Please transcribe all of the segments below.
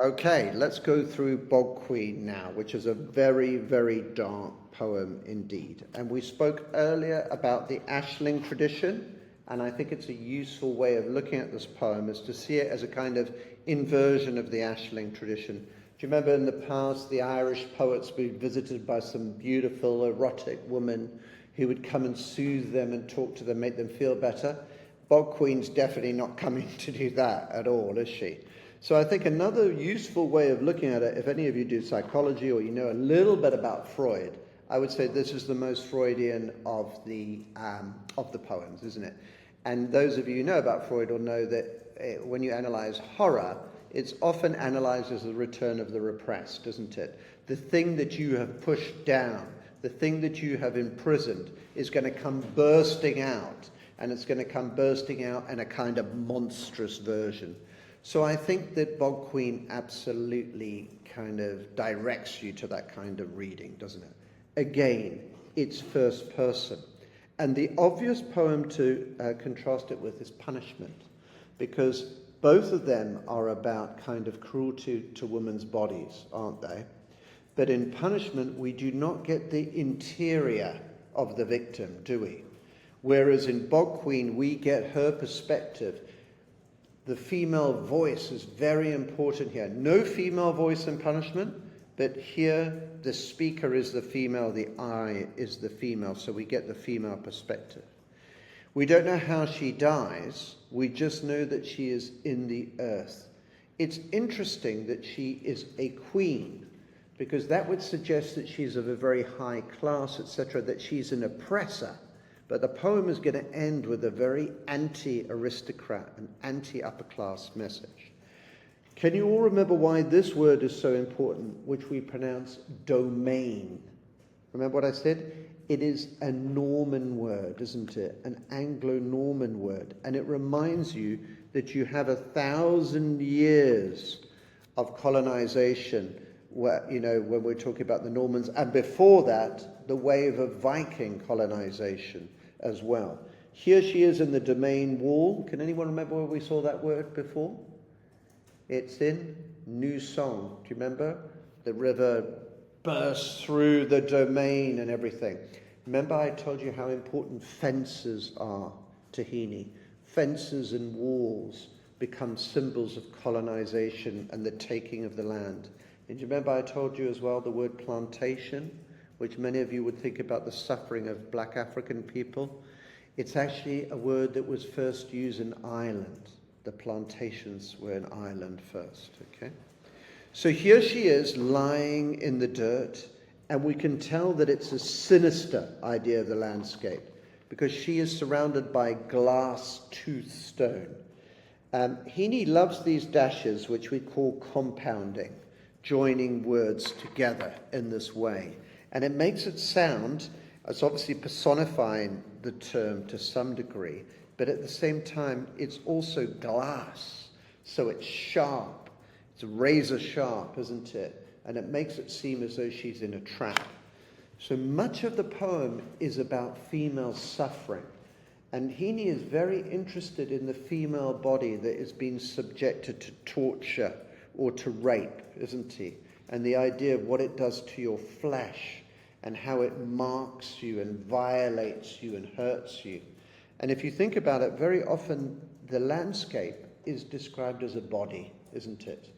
Okay, let's go through Bog Queen now, which is a very, very dark poem indeed. And we spoke earlier about the Ashling tradition, and I think it's a useful way of looking at this poem is to see it as a kind of inversion of the Ashling tradition. Do you remember in the past the Irish poets were visited by some beautiful erotic woman who would come and soothe them and talk to them, make them feel better? Bog Queen's definitely not coming to do that at all, is she? So I think another useful way of looking at it, if any of you do psychology or you know a little bit about Freud, I would say this is the most Freudian of the poems, isn't it? And those of you who know about Freud will know that when you analyze horror, it's often analyzed as the return of the repressed, isn't it? The thing that you have pushed down, the thing that you have imprisoned is going to come bursting out, and it's going to come bursting out in a kind of monstrous version. So I think that Bog Queen absolutely kind of directs you to that kind of reading, doesn't it? Again, it's first person. And the obvious poem to contrast it with is Punishment, because both of them are about kind of cruelty to women's bodies, aren't they? But in Punishment, we do not get the interior of the victim, do we? Whereas in Bog Queen, we get her perspective. The female voice is very important here. No female voice in Punishment, but here the speaker is the female, the I is the female, so we get the female perspective. We don't know how she dies, we just know that she is in the earth. It's interesting that she is a queen, because that would suggest that she's of a very high class, etc., that she's an oppressor. But the poem is going to end with a very anti-aristocrat, an anti-upper class message. Can you all remember why this word is so important, which we pronounce domain? Remember what I said? It is a Norman word, isn't it? An Anglo-Norman word. And it reminds you that you have 1,000 years of colonization, where, you know, when we're talking about the Normans, and before that, the wave of Viking colonization as well. Here she is in the domain wall. Can anyone remember where we saw that word before? It's in New Song. Do you remember? The river bursts through the domain and everything. Remember I told you how important fences are to Heaney. Fences and walls become symbols of colonization and the taking of the land. And do you remember I told you as well the word plantation, which many of you would think about the suffering of black African people? It's actually a word that was first used in Ireland. The plantations were in Ireland first, okay? So here she is lying in the dirt, and we can tell that it's a sinister idea of the landscape because she is surrounded by glass tooth stone. Heaney loves these dashes, which we call compounding, joining words together in this way. And it makes it sound, it's obviously personifying the term to some degree, but at the same time, it's also glass. So it's sharp. It's razor sharp, isn't it? And it makes it seem as though she's in a trap. So much of the poem is about female suffering. And Heaney is very interested in the female body that is being subjected to torture or to rape, isn't he? And the idea of what it does to your flesh and how it marks you and violates you and hurts you. And if you think about it, very often the landscape is described as a body, isn't it?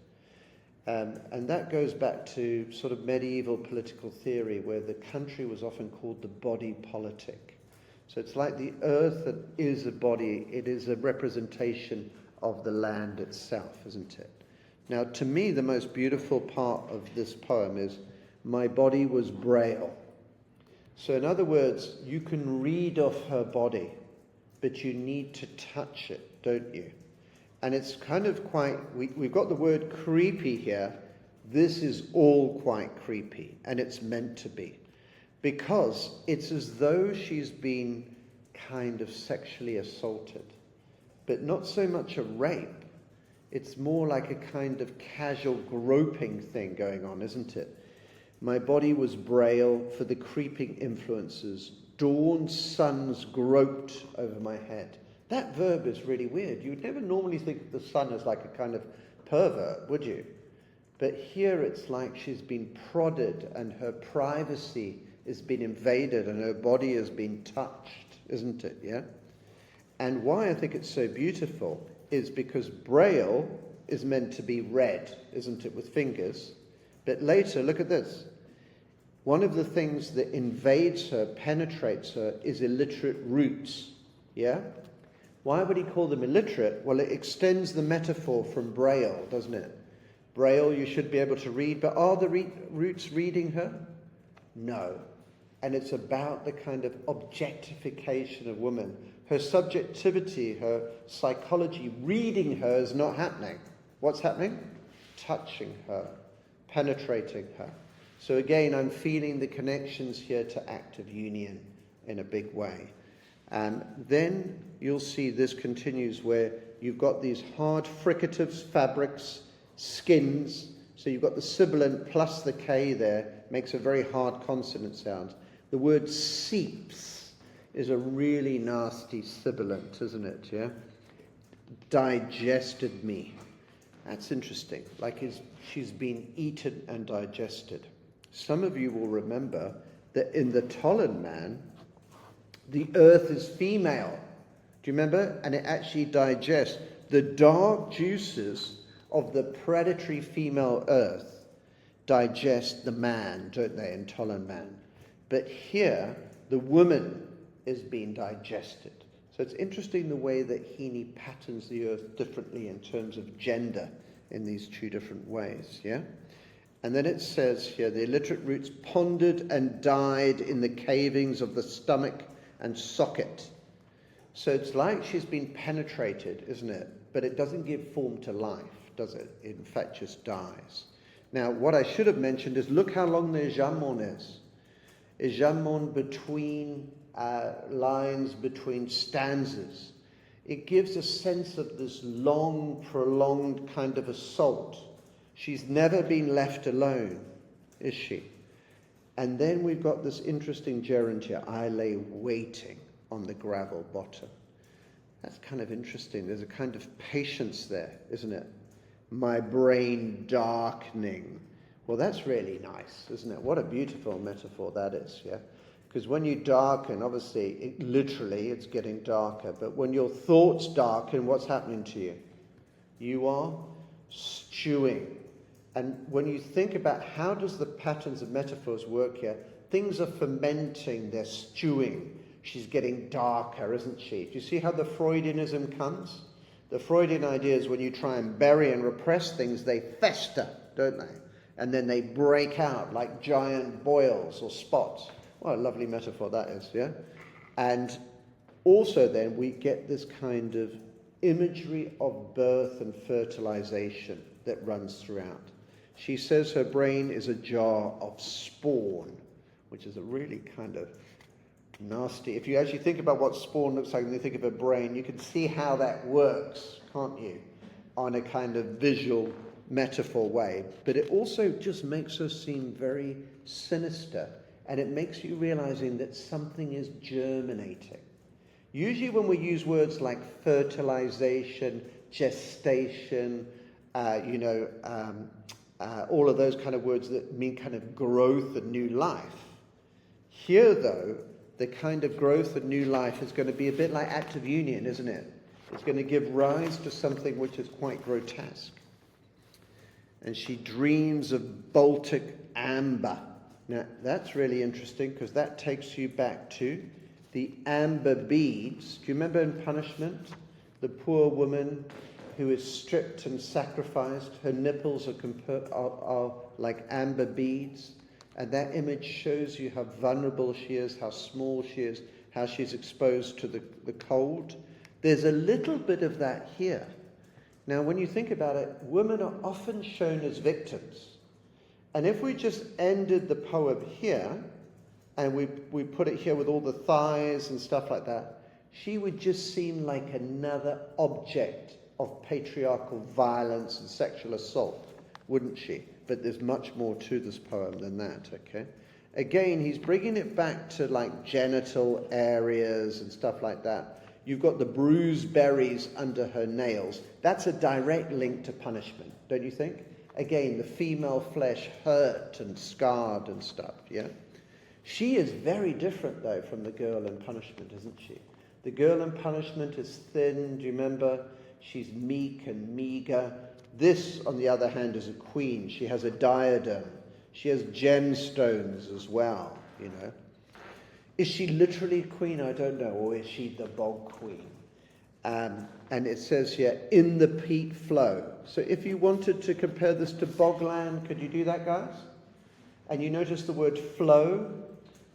And that goes back to sort of medieval political theory, where the country was often called the body politic. So it's like the earth that is a body, it is a representation of the land itself, isn't it? Now, to me, the most beautiful part of this poem is, my body was braille. So in other words, you can read off her body, but you need to touch it, don't you? And it's kind of quite, we've got the word creepy here. This is all quite creepy, and it's meant to be. Because it's as though she's been kind of sexually assaulted. But not so much a rape. It's more like a kind of casual groping thing going on, isn't it? My body was braille for the creeping influences. Dawn suns groped over my head. That verb is really weird. You would never normally think of the sun as like a kind of pervert, would you? But here it's like she's been prodded and her privacy has been invaded and her body has been touched, isn't it? Yeah? And why I think it's so beautiful is because Braille is meant to be read, isn't it, with fingers? But later, look at this. One of the things that invades her, penetrates her, is illiterate roots. Yeah? Why would he call them illiterate? Well, it extends the metaphor from Braille, doesn't it? Braille you should be able to read, but are the roots reading her? No. And it's about the kind of objectification of woman. Her subjectivity, her psychology, reading her is not happening. What's happening? Touching her, penetrating her. So again, I'm feeling the connections here to active union in a big way. And then you'll see this continues where you've got these hard fricatives, fabrics, skins. So you've got the sibilant plus the K there, makes a very hard consonant sound. The word seeps is a really nasty sibilant, isn't it? Yeah? Digested me. That's interesting. Like she's been eaten and digested. Some of you will remember that in the Tollen man, the earth is female. Do you remember? And it actually digests. The dark juices of the predatory female earth digest the man, don't they, in Tollen man? But here, the woman is being digested. So it's interesting the way that Heaney patterns the earth differently in terms of gender in these two different ways, yeah? And then it says here, the illiterate roots pondered and died in the cavings of the stomach and socket. So it's like she's been penetrated, isn't it? But it doesn't give form to life, does it? It in fact just dies. Now, what I should have mentioned is look how long the ejamon is. Ejamon between lines, between stanzas. It gives a sense of this long, prolonged kind of assault. She's never been left alone, is she? And then we've got this interesting gerund here. I lay waiting on the gravel bottom. That's kind of interesting. There's a kind of patience there, isn't it? My brain darkening. Well, that's really nice, isn't it? What a beautiful metaphor that is, yeah? Because when you darken, obviously, literally, it's getting darker. But when your thoughts darken, what's happening to you? You are stewing. And when you think about how does the patterns of metaphors work here, things are fermenting, they're stewing. She's getting darker, isn't she? Do you see how the Freudianism comes? The Freudian idea is when you try and bury and repress things, they fester, don't they? And then they break out like giant boils or spots. What a lovely metaphor that is, yeah? And also then we get this kind of imagery of birth and fertilization that runs throughout. She says her brain is a jar of spawn, which is a really kind of nasty. If you actually think about what spawn looks like when you think of a brain, you can see how that works, can't you? On a kind of visual metaphor way. But it also just makes her seem very sinister, and it makes you realizing that something is germinating. Usually when we use words like fertilization, gestation, all of those kind of words that mean kind of growth and new life. Here, though, the kind of growth and new life is going to be a bit like active union, isn't it? It's going to give rise to something which is quite grotesque. And she dreams of Baltic amber. Now, that's really interesting because that takes you back to the amber beads. Do you remember in Punishment? The poor woman who is stripped and sacrificed, her nipples are like amber beads. And that image shows you how vulnerable she is, how small she is, how she's exposed to the cold. There's a little bit of that here. Now, when you think about it, women are often shown as victims. And if we just ended the poem here, and we put it here with all the thighs and stuff like that, she would just seem like another object of patriarchal violence and sexual assault, wouldn't she? But there's much more to this poem than that, okay? Again, he's bringing it back to like genital areas and stuff like that. You've got the bruised berries under her nails. That's a direct link to punishment, don't you think? Again, the female flesh hurt and scarred and stuff, yeah? She is very different, though, from the girl in Punishment, isn't she? The girl in Punishment is thin, do you remember? She's meek and meager. This, on the other hand, is a queen. She has a diadem. She has gemstones as well, you know. Is she literally a queen? I don't know. Or is she the bog queen? And it says here, in the peat flow. So if you wanted to compare this to bogland, could you do that, guys? And you notice the word flow.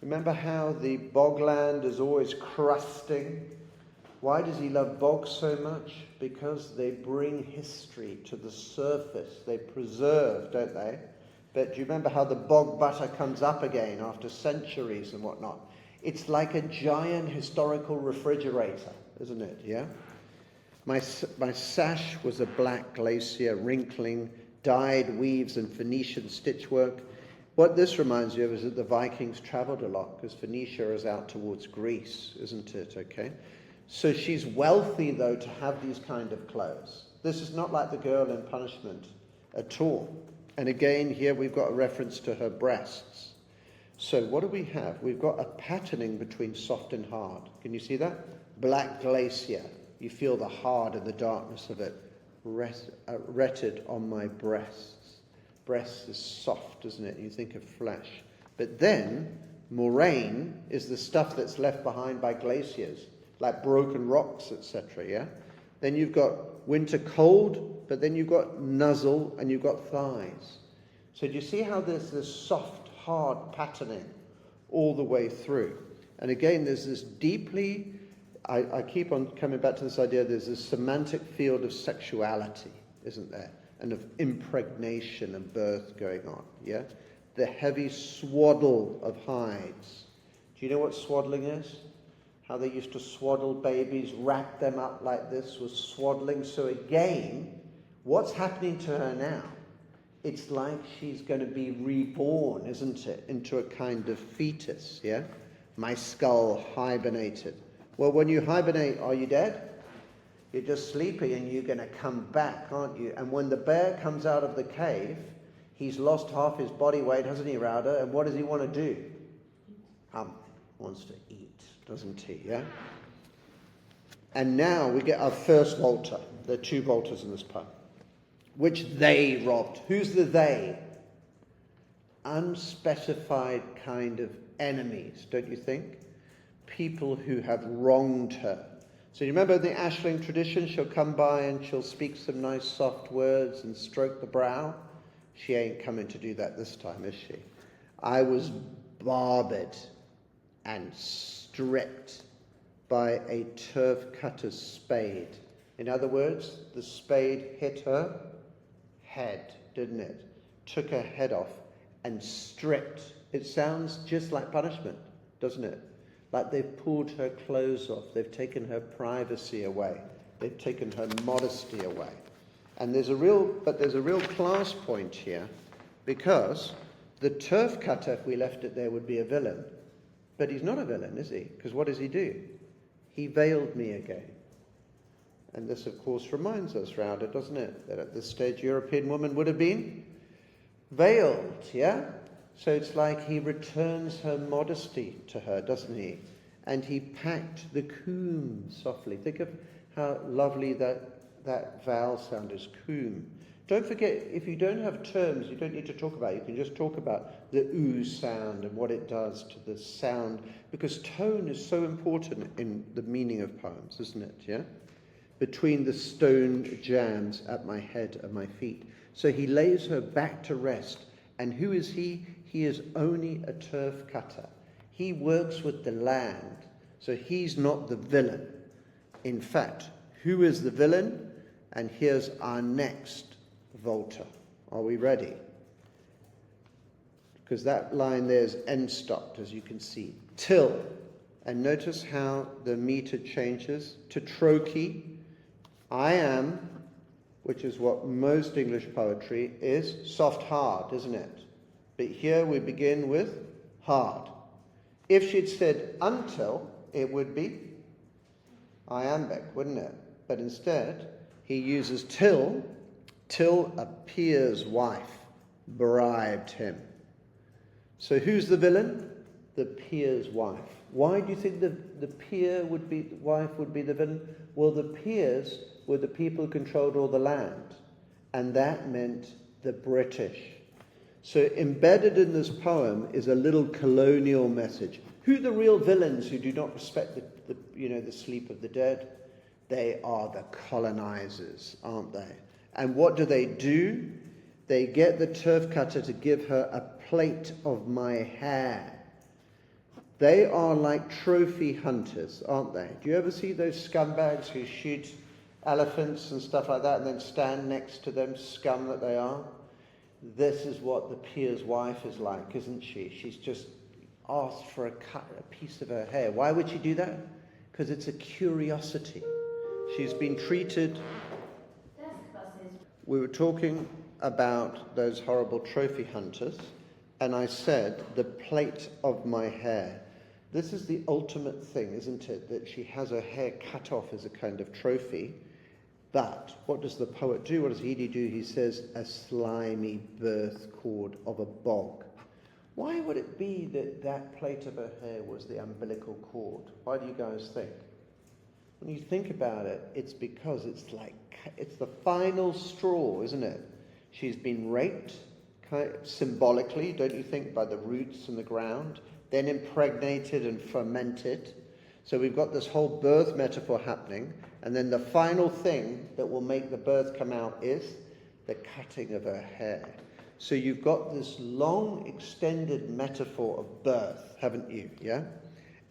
Remember how the bogland is always crusting? Why does he love bogs so much? Because they bring history to the surface. They preserve, don't they? But do you remember how the bog butter comes up again after centuries and whatnot? It's like a giant historical refrigerator, isn't it? Yeah? My sash was a black glacier, wrinkling, dyed weaves and Phoenician stitchwork. What this reminds you of is that the Vikings traveled a lot, because Phoenicia is out towards Greece, isn't it? Okay. So she's wealthy, though, to have these kind of clothes. This is not like the girl in Punishment at all. And again, here we've got a reference to her breasts. So what do we have? We've got a patterning between soft and hard. Can you see that? Black glacier. You feel the hard and the darkness of it. Retted on my breasts. Breast is soft, isn't it? You think of flesh. But then, moraine is the stuff that's left behind by glaciers, like broken rocks, etc., yeah? Then you've got winter cold, but then you've got nuzzle and you've got thighs. So do you see how there's this soft, hard patterning all the way through? And again, there's this deeply, I keep on coming back to this idea, there's this semantic field of sexuality, isn't there? And of impregnation and birth going on, yeah? The heavy swaddle of hides. Do you know what swaddling is? How they used to swaddle babies, wrap them up like this, was swaddling. So again, what's happening to her now? It's like she's going to be reborn, isn't it? Into a kind of fetus, yeah? My skull hibernated. Well, when you hibernate, are you dead? You're just sleeping and you're going to come back, aren't you? And when the bear comes out of the cave, he's lost half his body weight, hasn't he, Rauda? And what does he want to do? Wants to eat, doesn't he, yeah? And now we get our first Volta. There are two Voltas in this poem. Which they robbed. Who's the they? Unspecified kind of enemies, don't you think? People who have wronged her. So you remember the Ashling tradition? She'll come by and she'll speak some nice soft words and stroke the brow. She ain't coming to do that this time, is she? I was barbed and stripped by a turf cutter's spade. In other words, the spade hit her head, didn't it? Took her head off and stripped. It sounds just like punishment, doesn't it? Like they've pulled her clothes off. They've taken her privacy away. They've taken her modesty away. And there's a real class point here, because the turf cutter, if we left it there, would be a villain. But he's not a villain, is he? Because what does he do? He veiled me again. And this, of course, reminds us, Rauda, doesn't it? That at this stage, European woman would have been veiled, yeah? So it's like he returns her modesty to her, doesn't he? And he packed the coombe softly. Think of how lovely that vowel sound is, coombe. Don't forget, if you don't have terms, you don't need to talk about it. You can just talk about the oo sound and what it does to the sound, because tone is so important in the meaning of poems, isn't it? Yeah? Between the stone jams at my head and my feet. So he lays her back to rest. And who is he? He is only a turf cutter. He works with the land. So he's not the villain. In fact, who is the villain? And here's our next Volta. Are we ready? Because that line there is end-stopped, as you can see. Till. And notice how the meter changes to trochee. I am, which is what most English poetry is, soft-hard, isn't it? But here we begin with hard. If she'd said until, it would be iambic, wouldn't it? But instead, he uses till, till a peer's wife bribed him. So who's the villain? The peer's wife. Why do you think the peer would be, the wife would be the villain? Well, the peers were the people who controlled all the land, and that meant the British. So embedded in this poem is a little colonial message. Who are the real villains who do not respect the sleep of the dead? They are the colonizers, aren't they? And what do? They get the turf cutter to give her a plate of my hair. They are like trophy hunters, aren't they? Do you ever see those scumbags who shoot elephants and stuff like that and then stand next to them, scum that they are? This is what the peer's wife is like, isn't she? She's just asked for a piece of her hair. Why would she do that? Because it's a curiosity. She's been treated. We were talking about those horrible trophy hunters, and I said, the plate of my hair. This is the ultimate thing, isn't it? That she has her hair cut off as a kind of trophy. But what does the poet do? What does Heaney do? He says, a slimy birth cord of a bog. Why would it be that that plate of her hair was the umbilical cord? Why do you guys think? When you think about it, it's because it's the final straw, isn't it? She's been raped, kind of symbolically, don't you think, by the roots in the ground, then impregnated and fermented. So we've got this whole birth metaphor happening, and then the final thing that will make the birth come out is the cutting of her hair. So you've got this long, extended metaphor of birth, haven't you? Yeah?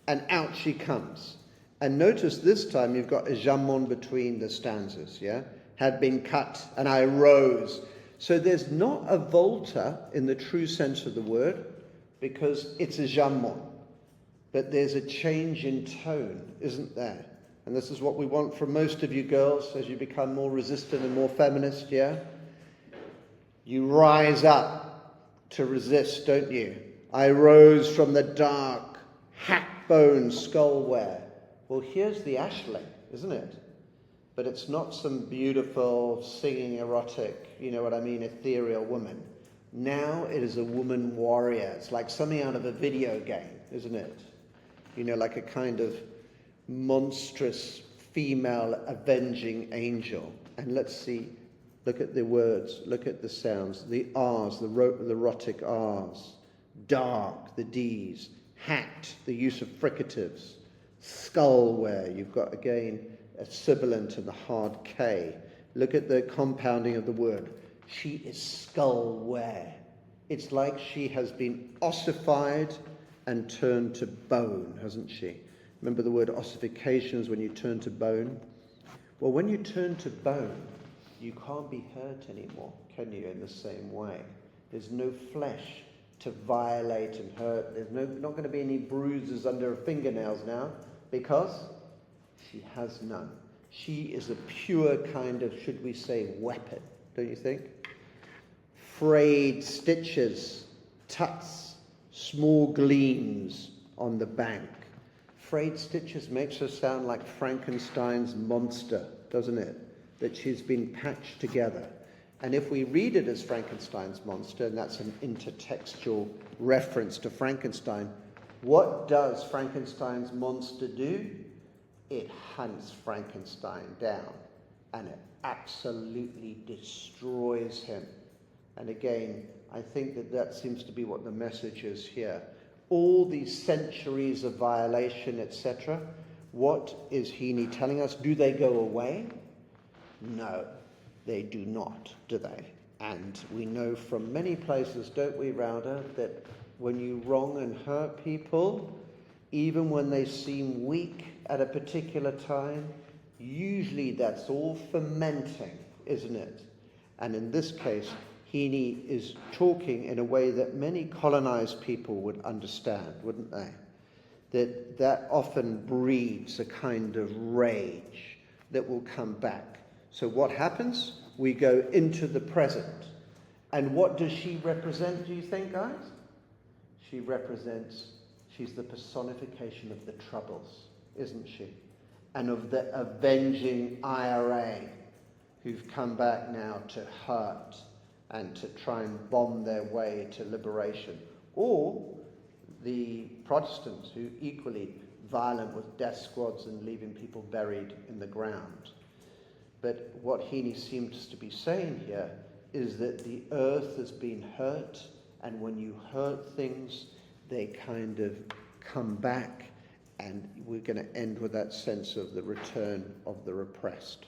And out she comes. And notice this time you've got a jamon between the stanzas, yeah? Had been cut, and I rose. So there's not a volta in the true sense of the word, because it's a jamon. But there's a change in tone, isn't there? And this is what we want from most of you girls as you become more resistant and more feminist, yeah? You rise up to resist, don't you? I rose from the dark, hack-bone skullware. Well, here's the ashling, isn't it? But it's not some beautiful, singing, erotic, you know what I mean, ethereal woman. Now it is a woman warrior. It's like something out of a video game, isn't it? You know, like a kind of monstrous female avenging angel. And let's see, look at the words, look at the sounds, the R's, the erotic R's, dark, the D's, hacked, the use of fricatives, skullware, you've got again a sibilant and the hard K. Look at the compounding of the word. She is skullware. It's like she has been ossified and turned to bone, hasn't she? Remember the word ossification is when you turn to bone? Well, when you turn to bone, you can't be hurt anymore, can you, in the same way? There's no flesh to violate and hurt. There's not going to be any bruises under her fingernails now, because she has none. She is a pure kind of, should we say, weapon, don't you think? Frayed stitches, tuts, small gleams on the bank. Frayed stitches makes her sound like Frankenstein's monster, doesn't it? That she's been patched together. And if we read it as Frankenstein's monster, and that's an intertextual reference to Frankenstein, what does Frankenstein's monster do? It hunts Frankenstein down, and it absolutely destroys him. And again, I think that seems to be what the message is here. All these centuries of violation, etc., what is Heaney telling us? Do they go away? No, they do not, do they? And we know from many places, don't we, Rauda, that when you wrong and hurt people, even when they seem weak at a particular time, usually that's all fermenting, isn't it? And in this case, Heaney is talking in a way that many colonized people would understand, wouldn't they? That often breeds a kind of rage that will come back. So what happens? We go into the present. And what does she represent, do you think, guys? She's the personification of the Troubles, isn't she? And of the avenging IRA, who've come back now to hurt and to try and bomb their way to liberation, or the Protestants who equally violent with death squads and leaving people buried in the ground. But what Heaney seems to be saying here is that the earth has been hurt, and when you hurt things, they kind of come back, and we're going to end with that sense of the return of the repressed.